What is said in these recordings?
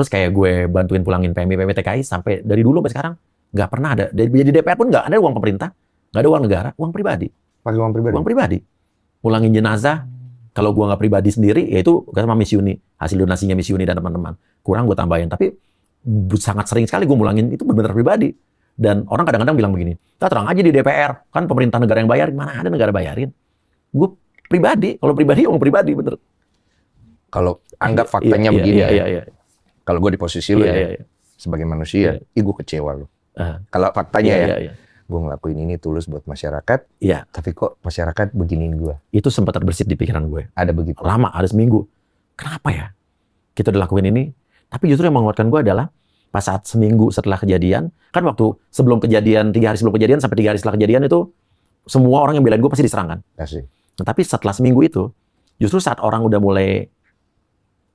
Terus kayak gue bantuin pulangin PMI TKI sampai dari dulu sampai sekarang nggak pernah ada. Jadi DPR pun nggak ada uang pemerintah, nggak ada uang negara, uang pribadi. Pakai uang pribadi. Uang pribadi. Pulangin jenazah. Kalau gue nggak pribadi sendiri, ya itu sama Miss Uni, hasil donasinya Miss Uni dan teman-teman. Kurang gue tambahin, tapi sangat sering sekali gue mulangin itu benar-benar pribadi. Dan orang kadang-kadang bilang begini, terang aja di DPR, kan pemerintah negara yang bayar, mana ada negara bayarin? Gue pribadi, kalau pribadi uang pribadi bener. Kalau anggap faktanya begini, iya. Kalau gue di posisi lu sebagai manusia, gue kecewa lu. Kalau faktanya gue ngelakuin ini tulus buat masyarakat, tapi kok masyarakat beginiin gue. Itu sempat terbersit di pikiran gue. Ada begitu. Lama, ada seminggu. Kenapa ya kita udah lakuin ini? Tapi justru yang menguatkan gue adalah pas saat seminggu setelah kejadian, kan waktu sebelum kejadian, 3 hari sebelum kejadian sampai 3 hari setelah kejadian itu semua orang yang belain gue pasti diserang kan. Nah, tapi setelah seminggu itu, justru saat orang udah mulai,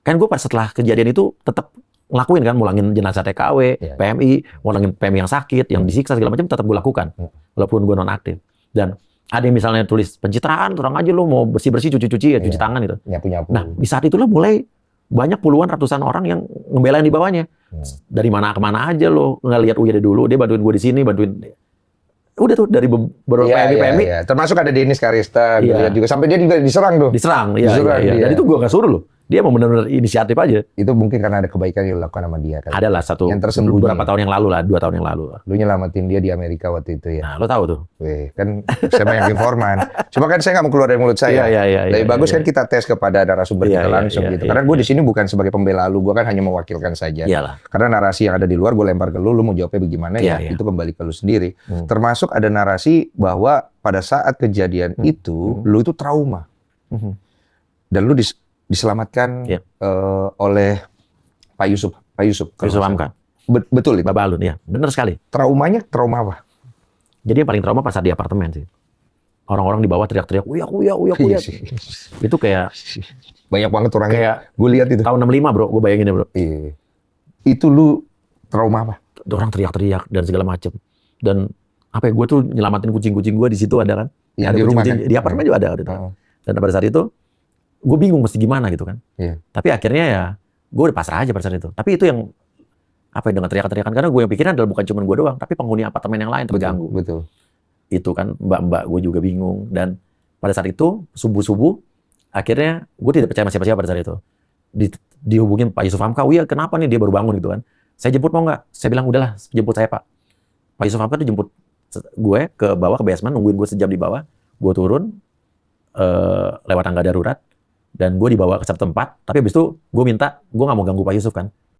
kan gue pas setelah kejadian itu tetap ngelakuin kan, mulangin jenazah TKW, PMI, mulangin PMI yang sakit, yang disiksa segala macam tetap gue lakukan, walaupun gue non aktif. Dan ada yang misalnya tulis pencitraan, terang aja lo mau bersih-bersih, cuci-cuci, cuci tangan gitu. Nyapu-nyapu. Nah, di saat itulah mulai banyak puluhan ratusan orang yang ngebelain di bawahnya. Dari mana ke mana aja lo nggak lihat Uya dulu, dia bantuin gue di sini, bantuin. Udah tuh dari beberapa PMI. Termasuk ada Denis Karista, lihat juga sampai dia juga diserang tuh. Diserang. Dan itu gue nggak suruh loh. Dia mau benar-benar inisiatif aja. Itu mungkin karena ada kebaikan yang dilakukan sama dia. Kan? Adalah satu yang tersembunyi. Beberapa tahun yang lalu lah, 2 tahun yang lalu. Lu nyelamatin dia di Amerika waktu itu ya. Nah, lo tahu tuh. Kan saya banyak informan. Cuma kan saya nggak mau keluar dari mulut saya. Lebih bagus kan kita tes kepada narasumber kita langsung gitu. Karena gue di sini bukan sebagai pembela lu, gue kan hanya mewakilkan saja. Karena narasi yang ada di luar gue lempar ke lu mau jawabnya bagaimana itu kembali ke lu sendiri. Termasuk ada narasi bahwa pada saat kejadian itu lu itu trauma. Dan lu diselamatkan oleh Pak Yusuf Hamka. Betul itu. Babalun, ya. Benar sekali. Traumanya trauma apa? Jadi yang paling trauma pas saat di apartemen sih. Orang-orang di bawah teriak-teriak, uyak. Itu kayak banyak banget orangnya. Kayak gue lihat itu. Tahun 65, Bro. Gue bayangin ya, Bro. Itu lu trauma apa? Orang teriak-teriak dan segala macam. Dan apa ya, gue tuh nyelamatin kucing-kucing gue di situ ada kan. Ya, di rumah kan? Di apartemen juga ada. Dan pada saat itu gue bingung mesti gimana gitu kan. Tapi akhirnya ya gue udah pasrah aja pada saat itu. Tapi itu yang apa ya, dengan teriakan-teriakan, karena gue yang pikiran adalah bukan cuma gue doang, tapi penghuni apartemen yang lain terganggu. Betul. Itu kan mbak-mbak gue juga bingung. Dan pada saat itu subuh-subuh akhirnya gue tidak percaya sama siapa-siapa pada saat itu. Dihubungin Pak Yusuf Hamka, "Iya kenapa nih, dia baru bangun," gitu kan. "Saya jemput mau nggak?" Saya bilang, "Udahlah, jemput saya Pak." Pak Yusuf Hamka tuh jemput gue ke bawah, ke basement, nungguin gue sejam di bawah. Gue turun lewat tangga darurat. Dan gue dibawa ke satu tempat, tapi habis itu gue minta, gue nggak mau ganggu Pak Yusuf kan.